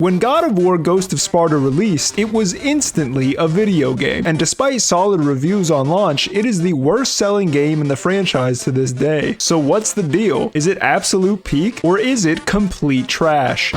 When God of War Ghost of Sparta released, it was instantly a video game, and despite solid reviews on launch, it is the worst selling game in the franchise to this day. So what's the deal? Is it absolute peak, or is it complete trash?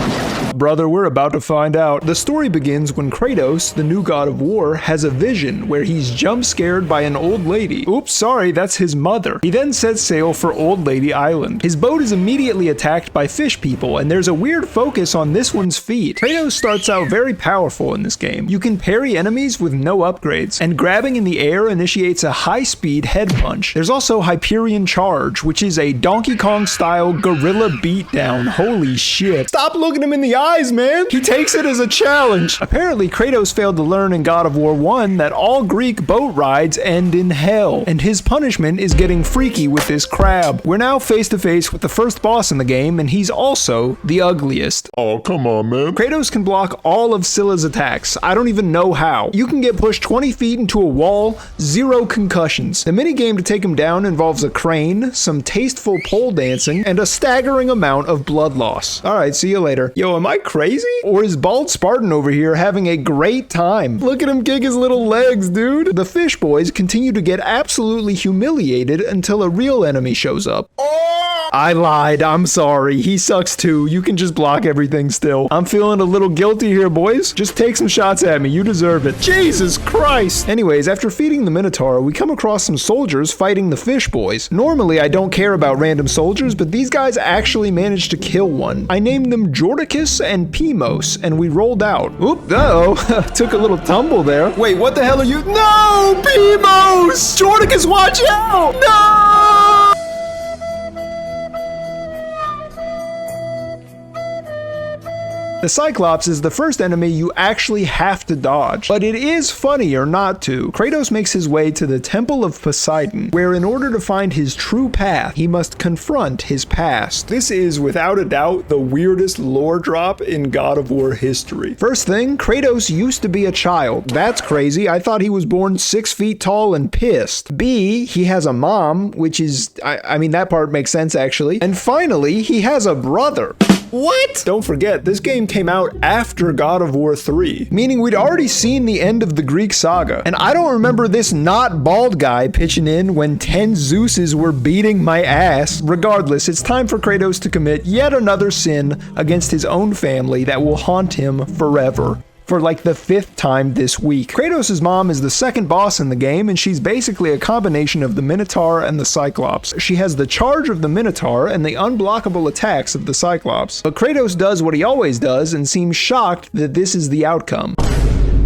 Brother, we're about to find out. The story begins when Kratos, the new God of War, has a vision where he's jump scared by an old lady. Oops, sorry, that's his mother. He then sets sail for Old Lady Island. His boat is immediately attacked by fish people, and there's a weird focus on this one's feet. Kratos starts out very powerful in this game. You can parry enemies with no upgrades, and grabbing in the air initiates a high-speed head punch. There's also Hyperion Charge, which is a Donkey Kong-style gorilla beatdown. Holy shit. Stop looking him in the eyes, man! He takes it as a challenge. Apparently, Kratos failed to learn in God of War 1 that all Greek boat rides end in hell, and his punishment is getting freaky with this crab. We're now face to face with the first boss in the game, and he's also the ugliest. Oh, come on, man. Kratos can block all of Scylla's attacks. I don't even know how. You can get pushed 20 feet into a wall, 0 concussions. The minigame to take him down involves a crane, some tasteful pole dancing, and a staggering amount of blood loss. Alright, see you later. Yo, am I crazy? Or is Bald Spartan over here having a great time? Look at him kick his little legs, dude. The fish boys continue to get absolutely humiliated until a real enemy shows up. I lied, I'm sorry. He sucks too. You can just block everything still. I'm feeling a little guilty here, boys. Just take some shots at me. You deserve it. Jesus Christ! Anyways, after feeding the Minotaur, we come across some soldiers fighting the fish boys. Normally, I don't care about random soldiers, but these guys actually managed to kill one. I named them Jordicus and Pimos, and we rolled out. Oop, uh-oh. Took a little tumble there. Wait, what the hell are you? No! Pimos! Jordicus, watch out! No! The Cyclops is the first enemy you actually have to dodge, but it is funnier not to. Kratos makes his way to the Temple of Poseidon, where in order to find his true path, he must confront his past. This is, without a doubt, the weirdest lore drop in God of War history. First thing, Kratos used to be a child. That's crazy. I thought he was born 6 feet tall and pissed. B, he has a mom, which is, I mean, that part makes sense actually. And finally, he has a brother. What? Don't forget, this game came out after God of War 3, meaning we'd already seen the end of the Greek saga. And I don't remember this not bald guy pitching in when 10 Zeuses were beating my ass. Regardless, it's time for Kratos to commit yet another sin against his own family that will haunt him forever. For like the 5th time this week. Kratos' mom is the second boss in the game, and she's basically a combination of the Minotaur and the Cyclops. She has the charge of the Minotaur and the unblockable attacks of the Cyclops. But Kratos does what he always does and seems shocked that this is the outcome.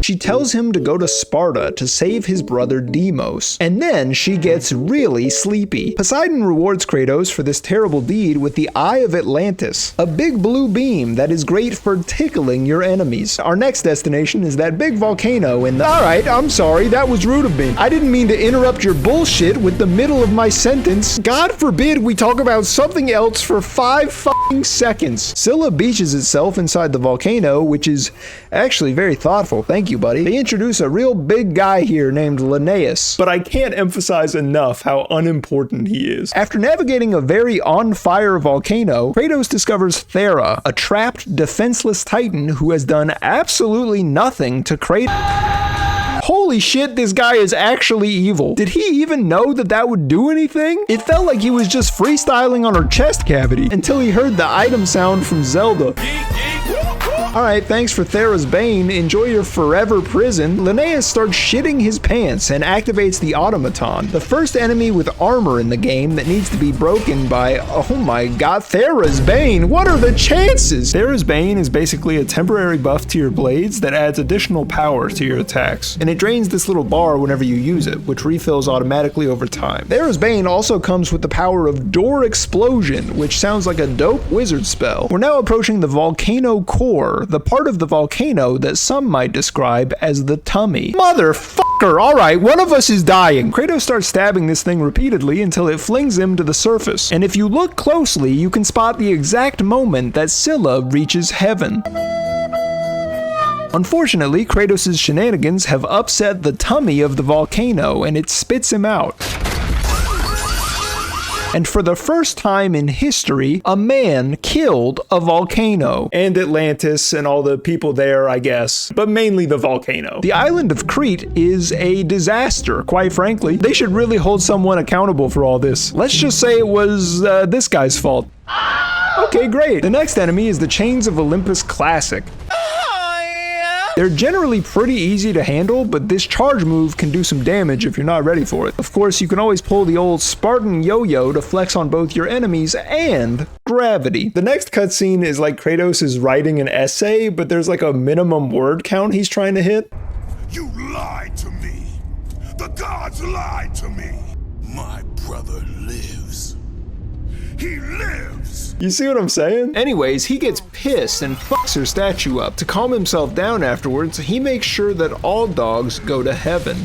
She tells him to go to Sparta to save his brother Deimos, and then she gets really sleepy. Poseidon rewards Kratos for this terrible deed with the Eye of Atlantis, a big blue beam that is great for tickling your enemies. Our next destination is that big volcano in the— Alright, I'm sorry, that was rude of me. I didn't mean to interrupt your bullshit with the middle of my sentence. God forbid we talk about something else for 5 fucking seconds. Scylla beaches itself inside the volcano, which is actually very thoughtful. Thank you, buddy. They introduce a real big guy here named Linnaeus, but I can't emphasize enough how unimportant he is. After navigating a very on-fire volcano, Kratos discovers Thera, a trapped, defenseless titan who has done absolutely nothing to Kratos. Holy shit, this guy is actually evil. Did he even know that that would do anything? It felt like he was just freestyling on her chest cavity until he heard the item sound from Zelda. Alright, thanks for Thera's Bane. Enjoy your forever prison. Linnaeus starts shitting his pants and activates the automaton, the first enemy with armor in the game that needs to be broken by— oh my god, Thera's Bane! What are the chances? Thera's Bane is basically a temporary buff to your blades that adds additional power to your attacks, and it drains this little bar whenever you use it, which refills automatically over time. Thera's Bane also comes with the power of Door Explosion, which sounds like a dope wizard spell. We're now approaching the volcano core, the part of the volcano that some might describe as the tummy. Motherfucker! Alright, one of us is dying. Kratos starts stabbing this thing repeatedly until it flings him to the surface. And if you look closely, you can spot the exact moment that Scylla reaches heaven. Unfortunately, Kratos' shenanigans have upset the tummy of the volcano, and it spits him out. And for the first time in history, a man killed a volcano. And Atlantis and all the people there, I guess. But mainly the volcano. The island of Crete is a disaster, quite frankly. They should really hold someone accountable for all this. Let's just say it was this guy's fault. Okay, great. The next enemy is the Chains of Olympus Classic. They're generally pretty easy to handle, but this charge move can do some damage if you're not ready for it. Of course, you can always pull the old Spartan yo-yo to flex on both your enemies and gravity. The next cutscene is like Kratos is writing an essay, but there's like a minimum word count he's trying to hit. You lied to me. The gods lied to me. My brother lives. He lives! You see what I'm saying? Anyways, he gets pissed and fucks her statue up. To calm himself down afterwards, he makes sure that all dogs go to heaven.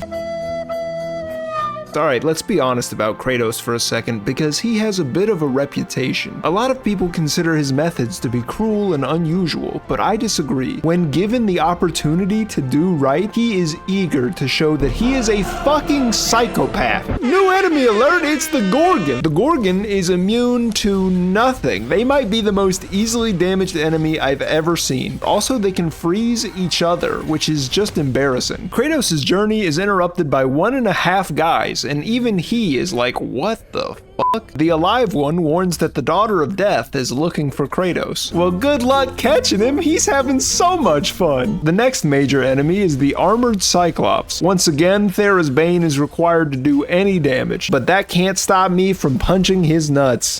Alright, let's be honest about Kratos for a second, because he has a bit of a reputation. A lot of people consider his methods to be cruel and unusual, but I disagree. When given the opportunity to do right, he is eager to show that he is a fucking psychopath. New enemy alert, it's the Gorgon! The Gorgon is immune to nothing. They might be the most easily damaged enemy I've ever seen. Also, they can freeze each other, which is just embarrassing. Kratos' journey is interrupted by 1.5 guys, and even he is like, what the fuck? The alive one warns that the daughter of death is looking for Kratos. Well, good luck catching him, he's having so much fun. The next major enemy is the armored Cyclops. Once again, Thera's Bane is required to do any damage, but that can't stop me from punching his nuts.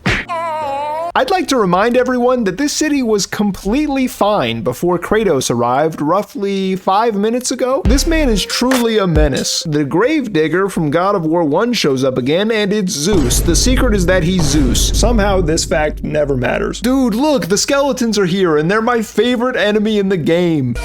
I'd like to remind everyone that this city was completely fine before Kratos arrived roughly 5 minutes ago. This man is truly a menace. The Gravedigger from God of War 1 shows up again, and it's Zeus. The secret is that he's Zeus. Somehow this fact never matters. Dude, look, the skeletons are here, and they're my favorite enemy in the game.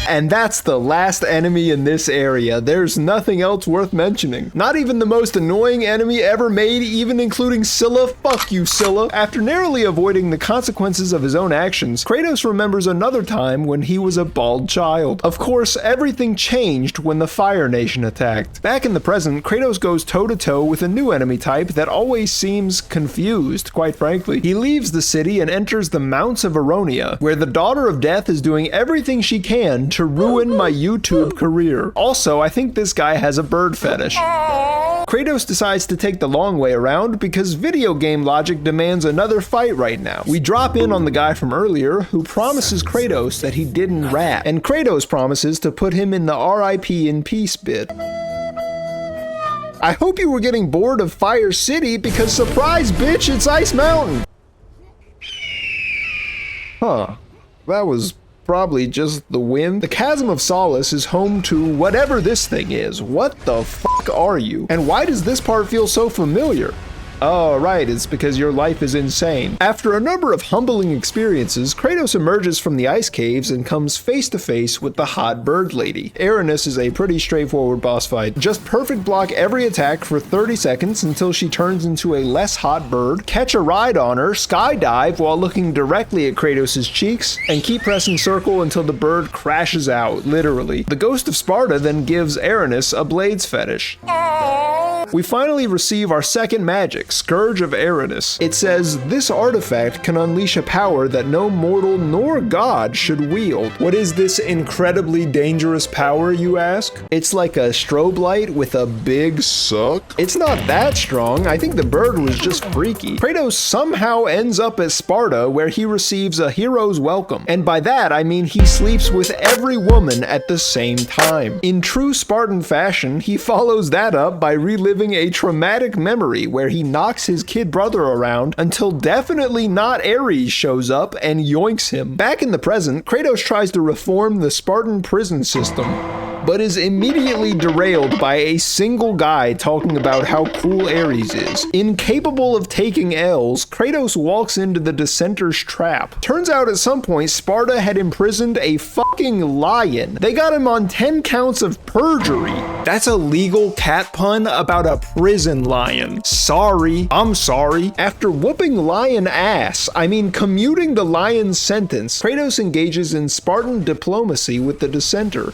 And that's the last enemy in this area. There's nothing else worth mentioning. Not even the most annoying enemy ever made, even including Scylla. Fuck you, Scylla. After narrowly avoiding the consequences of his own actions, Kratos remembers another time when he was a bald child. Of course, everything changed when the Fire Nation attacked. Back in the present, Kratos goes toe-to-toe with a new enemy type that always seems confused, quite frankly. He leaves the city and enters the Mounts of Aronia, where the Daughter of Death is doing everything she can to ruin my YouTube career. Also, I think this guy has a bird fetish. Kratos decides to take the long way around because video game logic demands another fight right now. We drop in on the guy from earlier who promises Kratos that he didn't rat, and Kratos promises to put him in the RIP in peace bit. I hope you were getting bored of Fire City because surprise bitch, it's Ice Mountain! Huh. That was probably just the wind. The Chasm of Solace is home to whatever this thing is. What the fuck are you? And why does this part feel so familiar? Oh, right, it's because your life is insane. After a number of humbling experiences, Kratos emerges from the ice caves and comes face to face with the hot bird lady. Aramis is a pretty straightforward boss fight. Just perfect block every attack for 30 seconds until she turns into a less hot bird, catch a ride on her, skydive while looking directly at Kratos' cheeks, and keep pressing circle until the bird crashes out, literally. The Ghost of Sparta then gives Aramis a blades fetish. We finally receive our second magic, Scourge of Aramis. It says, this artifact can unleash a power that no mortal nor god should wield. What is this incredibly dangerous power, you ask? It's like a strobe light with a big suck. It's not that strong, I think the bird was just freaky. Kratos somehow ends up at Sparta where he receives a hero's welcome. And by that I mean he sleeps with every woman at the same time. In true Spartan fashion, he follows that up by reliving a traumatic memory where he knocks his kid brother around until definitely not Ares shows up and yoinks him. Back in the present, Kratos tries to reform the Spartan prison system, but is immediately derailed by a single guy talking about how cool Ares is. Incapable of taking L's, Kratos walks into the dissenters' trap. Turns out at some point Sparta had imprisoned a fucking lion. They got him on 10 counts of perjury. That's a legal cat pun about a prison lion. Sorry, I'm sorry. After whooping lion ass, I mean commuting the lion's sentence, Kratos engages in Spartan diplomacy with the dissenter.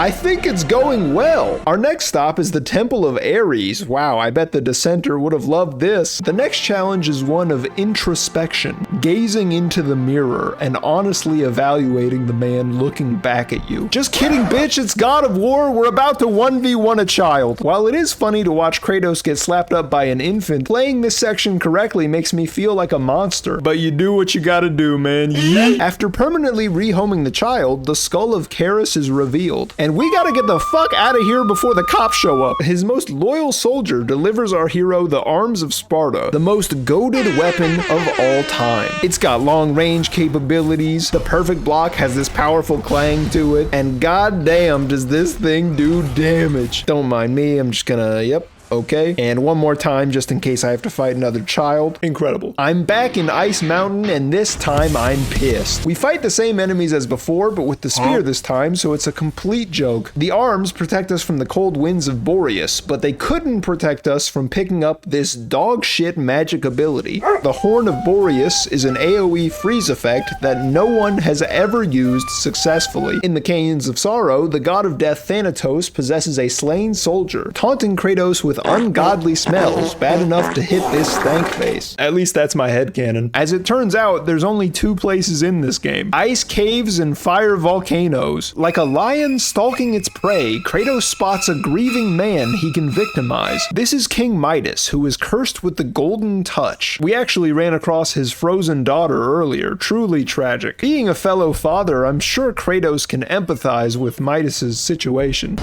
I think it's going well. Our next stop is the Temple of Ares. Wow, I bet the dissenter would have loved this. The next challenge is one of introspection, gazing into the mirror and honestly evaluating the man looking back at you. Just kidding, bitch, it's God of War. We're about to 1v1 a child. While it is funny to watch Kratos get slapped up by an infant, playing this section correctly makes me feel like a monster. But you do what you gotta do, man. After permanently rehoming the child, the skull of Karis is revealed. And we gotta get the fuck out of here before the cops show up. His most loyal soldier delivers our hero the arms of Sparta, the most goated weapon of all time. It's got long range capabilities, the perfect block has this powerful clang to it, and goddamn does this thing do damage. Don't mind me, I'm just gonna, yep. Okay, and one more time just in case I have to fight another child. Incredible. I'm back in Ice Mountain, and this time I'm pissed. We fight the same enemies as before, but with the spear this time, so it's a complete joke. The arms protect us from the cold winds of Boreas, but they couldn't protect us from picking up this dog shit magic ability. The Horn of Boreas is an AoE freeze effect that no one has ever used successfully. In the Canyons of Sorrow, the god of death Thanatos possesses a slain soldier, taunting Kratos with ungodly smells bad enough to hit this stank face. At least that's my headcanon. As it turns out, there's only two places in this game: ice caves and fire volcanoes. Like a lion stalking its prey, Kratos spots a grieving man he can victimize. This is King Midas, who is cursed with the golden touch. We actually ran across his frozen daughter earlier, truly tragic. Being a fellow father, I'm sure Kratos can empathize with Midas's situation.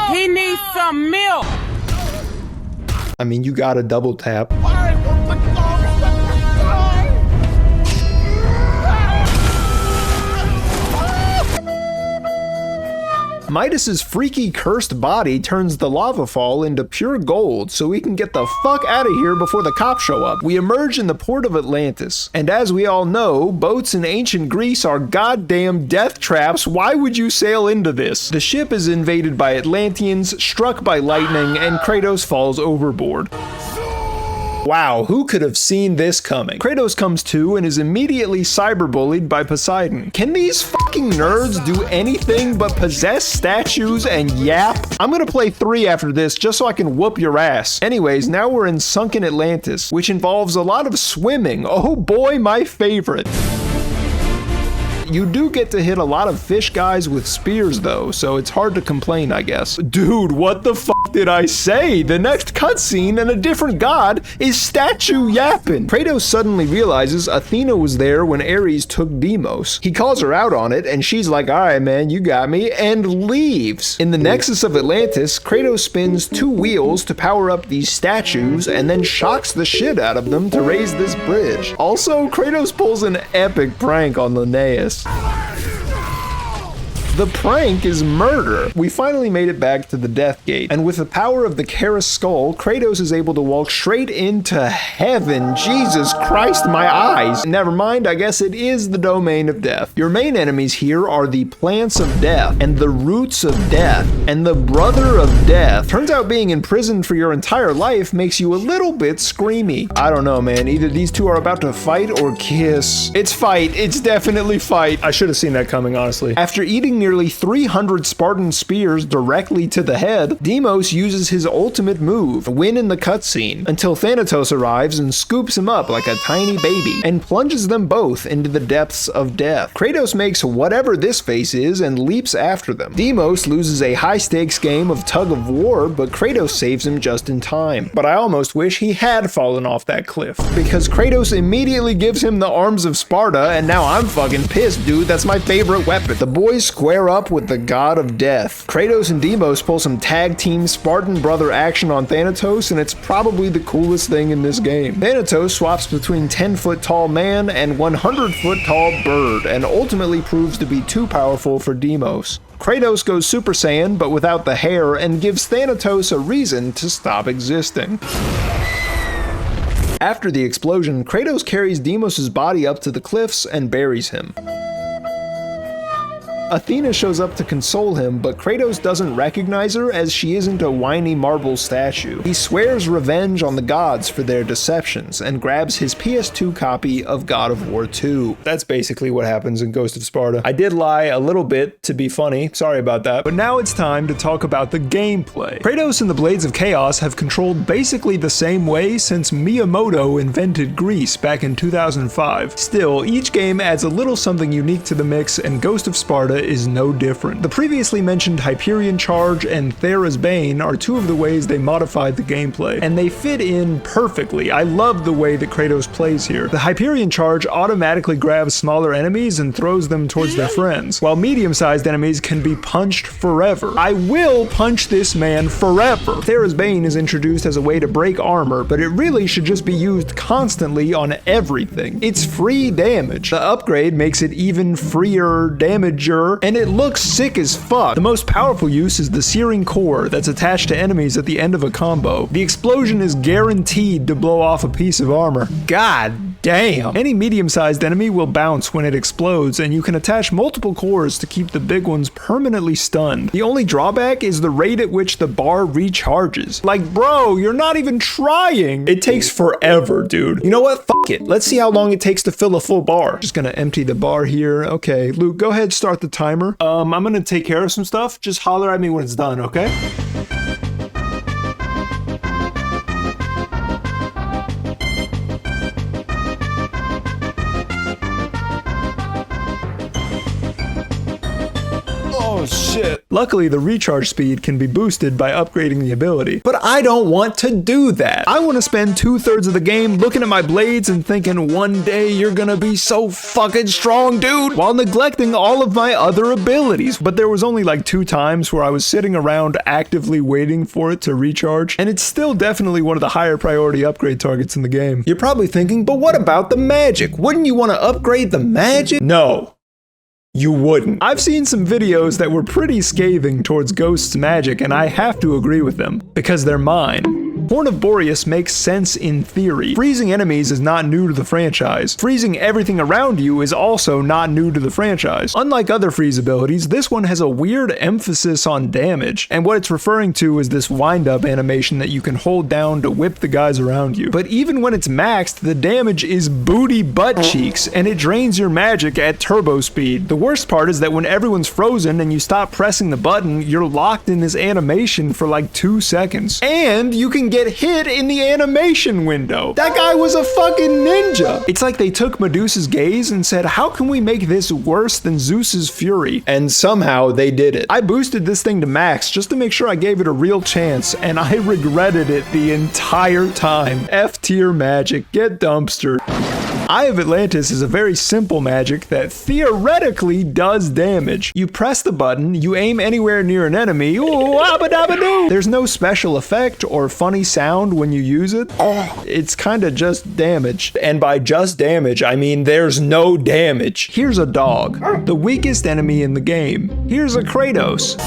He needs some milk. I mean, you gotta double tap. Midas's freaky cursed body turns the lava fall into pure gold so we can get the fuck out of here before the cops show up. We emerge in the port of Atlantis, and as we all know, boats in ancient Greece are goddamn death traps. Why would you sail into this? The ship is invaded by Atlanteans, struck by lightning, and Kratos falls overboard. Wow, who could have seen this coming? Kratos comes to and is immediately cyberbullied by Poseidon. Can these fucking nerds do anything but possess statues and yap? I'm gonna play 3 after this just so I can whoop your ass. Anyways, now we're in sunken Atlantis, which involves a lot of swimming. Oh boy, my favorite. You do get to hit a lot of fish guys with spears though, so it's hard to complain, I guess. Dude, what the fuck did I say? The next cutscene and a different god is statue yapping. Kratos suddenly realizes Athena was there when Ares took Deimos. He calls her out on it and she's like, alright man, you got me, and leaves. In the Nexus of Atlantis, Kratos spins 2 wheels to power up these statues and then shocks the shit out of them to raise this bridge. Also, Kratos pulls an epic prank on Linnaeus. The prank is murder. We finally made it back to the Death Gate, and with the power of the Karis skull, Kratos is able to walk straight into heaven. Jesus Christ, my eyes. Never mind, I guess it is the domain of death. Your main enemies here are the plants of death, and the roots of death, and the brother of death. Turns out being imprisoned for your entire life makes you a little bit screamy. I don't know, man. Either these two are about to fight or kiss. It's fight. It's definitely fight. I should have seen that coming, honestly. After eating nearly 300 Spartan spears directly to the head, Deimos uses his ultimate move, win in the cutscene, until Thanatos arrives and scoops him up like a tiny baby, and plunges them both into the depths of death. Kratos makes whatever this face is and leaps after them. Deimos loses a high-stakes game of tug of war, but Kratos saves him just in time. But I almost wish he had fallen off that cliff, because Kratos immediately gives him the arms of Sparta, and now I'm fucking pissed, dude. That's my favorite weapon. The boys square up with the god of death. Kratos and Deimos pull some tag team Spartan brother action on Thanatos, and it's probably the coolest thing in this game. Thanatos swaps between 10-foot tall man and 100-foot tall bird, and ultimately proves to be too powerful for Deimos. Kratos goes Super Saiyan, but without the hair, and gives Thanatos a reason to stop existing. After the explosion, Kratos carries Deimos' body up to the cliffs and buries him. Athena shows up to console him, but Kratos doesn't recognize her as she isn't a whiny marble statue. He swears revenge on the gods for their deceptions and grabs his PS2 copy of God of War 2. That's basically what happens in Ghost of Sparta. I did lie a little bit to be funny, sorry about that. But now it's time to talk about the gameplay. Kratos and the Blades of Chaos have controlled basically the same way since Miyamoto invented Grease back in 2005. Still, each game adds a little something unique to the mix, and Ghost of Sparta is no different. The previously mentioned Hyperion Charge and Thera's Bane are two of the ways they modified the gameplay, and they fit in perfectly. I love the way that Kratos plays here. The Hyperion Charge automatically grabs smaller enemies and throws them towards their friends, while medium-sized enemies can be punched forever. I will punch this man forever. Thera's Bane is introduced as a way to break armor, but it really should just be used constantly on everything. It's free damage. The upgrade makes it even freer damager, and it looks sick as fuck. The most powerful use is the Searing Core that's attached to enemies at the end of a combo. The explosion is guaranteed to blow off a piece of armor. God damn. Any medium-sized enemy will bounce when it explodes, and you can attach multiple cores to keep the big ones permanently stunned. The only drawback is the rate at which the bar recharges. Like, bro, you're not even trying. It takes forever, dude. You know what? Fuck it. Let's see how long it takes to fill a full bar. Just gonna empty the bar here. Okay, Luke, go ahead, start the timer. I'm gonna take care of some stuff. Just holler at me when it's done, okay? Oh shit. Luckily, the recharge speed can be boosted by upgrading the ability. But I don't want to do that. I want to spend 2/3 of the game looking at my blades and thinking one day you're gonna be so fucking strong, dude, while neglecting all of my other abilities. But there was only like 2 times where I was sitting around actively waiting for it to recharge, and it's still definitely one of the higher priority upgrade targets in the game. You're probably thinking, but what about the magic? Wouldn't you want to upgrade the magic? No. You wouldn't. I've seen some videos that were pretty scathing towards Ghost's magic, and I have to agree with them, because they're mine. Horn of Boreas makes sense in theory. Freezing enemies is not new to the franchise. Freezing everything around you is also not new to the franchise. Unlike other freeze abilities, this one has a weird emphasis on damage, and what it's referring to is this wind-up animation that you can hold down to whip the guys around you. But even when it's maxed, the damage is booty butt cheeks, and it drains your magic at turbo speed. The worst part is that when everyone's frozen and you stop pressing the button, you're locked in this animation for like 2 seconds. And you can get hit in the animation window. That guy was a fucking ninja. It's like they took Medusa's gaze and said, how can we make this worse than Zeus's fury? And somehow they did it. I boosted this thing to max just to make sure I gave it a real chance, and I regretted it the entire time. F tier magic, get dumpstered. Eye of Atlantis is a very simple magic that theoretically does damage. You press the button, you aim anywhere near an enemy, ooh, abba-dabba-doo! There's no special effect or funny sound when you use it. It's kinda just damage. And by just damage, I mean there's no damage. Here's a dog, the weakest enemy in the game. Here's a Kratos,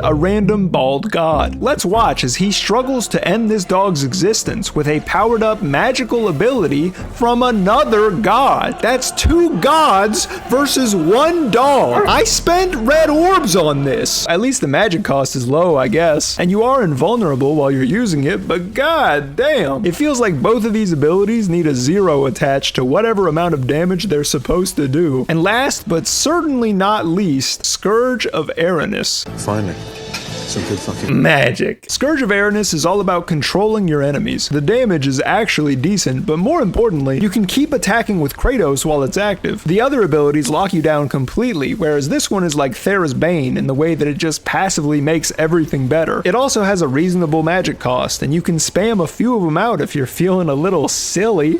a random bald god. Let's watch as he struggles to end this dog's existence with a powered up magical ability from another god. That's 2 gods versus 1 dog. I spent red orbs on this. At least the magic cost is low, I guess. And you are invulnerable while you're using it, but god damn. It feels like both of these abilities need a 0 attached to whatever amount of damage they're supposed to do. And last, but certainly not least, Scourge of Aranis. Finally. Some good fucking magic. Scourge of Aranis is all about controlling your enemies. The damage is actually decent, but more importantly, you can keep attacking with Kratos while it's active. The other abilities lock you down completely, whereas this one is like Thera's Bane in the way that it just passively makes everything better. It also has a reasonable magic cost, and you can spam a few of them out if you're feeling a little silly.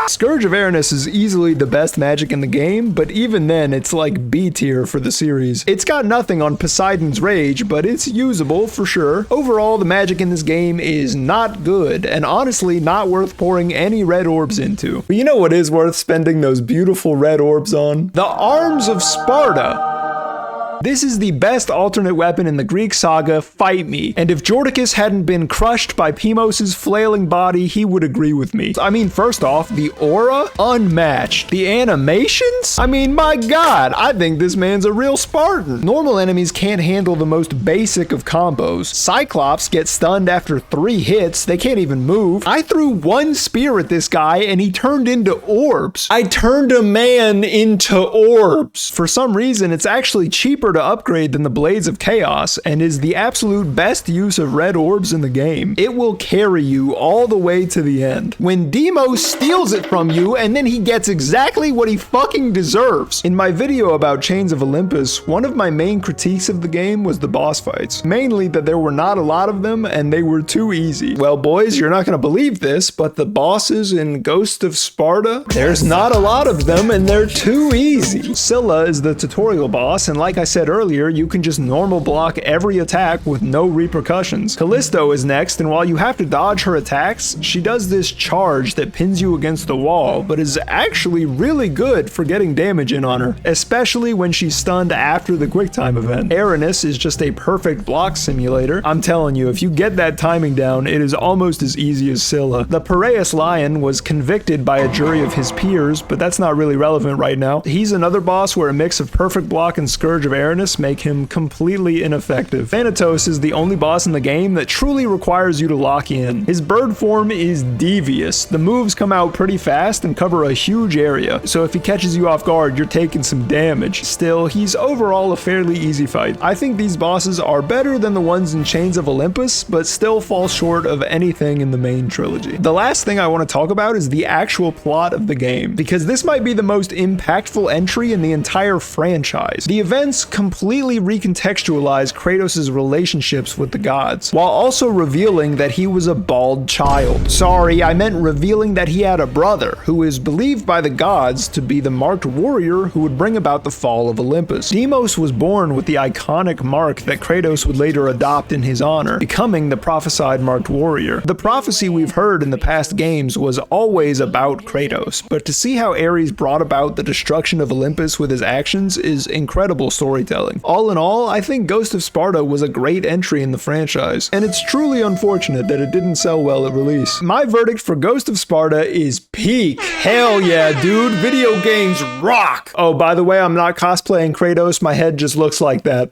Scourge of Aranis is easily the best magic in the game, but even then it's like B tier for the series. It's got nothing on Poseidon's Rage, but it's usable for sure. Overall, the magic in this game is not good, and honestly not worth pouring any red orbs into. But you know what is worth spending those beautiful red orbs on? The Arms of Sparta. This is the best alternate weapon in the Greek saga, fight me. And if Jordicus hadn't been crushed by Pimos' flailing body, he would agree with me. I mean, first off, the aura, unmatched. The animations? I mean, my god, I think this man's a real Spartan. Normal enemies can't handle the most basic of combos. Cyclops get stunned after 3 hits, they can't even move. I threw 1 spear at this guy and he turned into orbs. I turned a man into orbs. For some reason, it's actually cheaper to upgrade than the Blades of Chaos and is the absolute best use of red orbs in the game. It will carry you all the way to the end. When Deimos steals it from you and then he gets exactly what he fucking deserves. In my video about Chains of Olympus, one of my main critiques of the game was the boss fights. Mainly that there were not a lot of them and they were too easy. Well boys, you're not gonna believe this, but the bosses in Ghost of Sparta, there's not a lot of them and they're too easy. Scylla is the tutorial boss, and like I said earlier, you can just normal block every attack with no repercussions. Callisto is next, and while you have to dodge her attacks, she does this charge that pins you against the wall, but is actually really good for getting damage in on her, especially when she's stunned after the QuickTime event. Aramis is just a perfect block simulator. I'm telling you, if you get that timing down, it is almost as easy as Scylla. The Piraeus Lion was convicted by a jury of his peers, but that's not really relevant right now. He's another boss where a mix of perfect block and Scourge of Aramis make him completely ineffective. Thanatos is the only boss in the game that truly requires you to lock in. His bird form is devious. The moves come out pretty fast and cover a huge area, so if he catches you off guard, you're taking some damage. Still, he's overall a fairly easy fight. I think these bosses are better than the ones in Chains of Olympus, but still fall short of anything in the main trilogy. The last thing I want to talk about is the actual plot of the game, because this might be the most impactful entry in the entire franchise. The events completely recontextualize Kratos' relationships with the gods, while also revealing that he was a bald child. Sorry, I meant revealing that he had a brother, who is believed by the gods to be the marked warrior who would bring about the fall of Olympus. Deimos was born with the iconic mark that Kratos would later adopt in his honor, becoming the prophesied marked warrior. The prophecy we've heard in the past games was always about Kratos, but to see how Ares brought about the destruction of Olympus with his actions is incredible storytelling. All in all, I think Ghost of Sparta was a great entry in the franchise, and it's truly unfortunate that it didn't sell well at release. My verdict for Ghost of Sparta is peak. Hell yeah, dude, video games rock! Oh, by the way, I'm not cosplaying Kratos, my head just looks like that.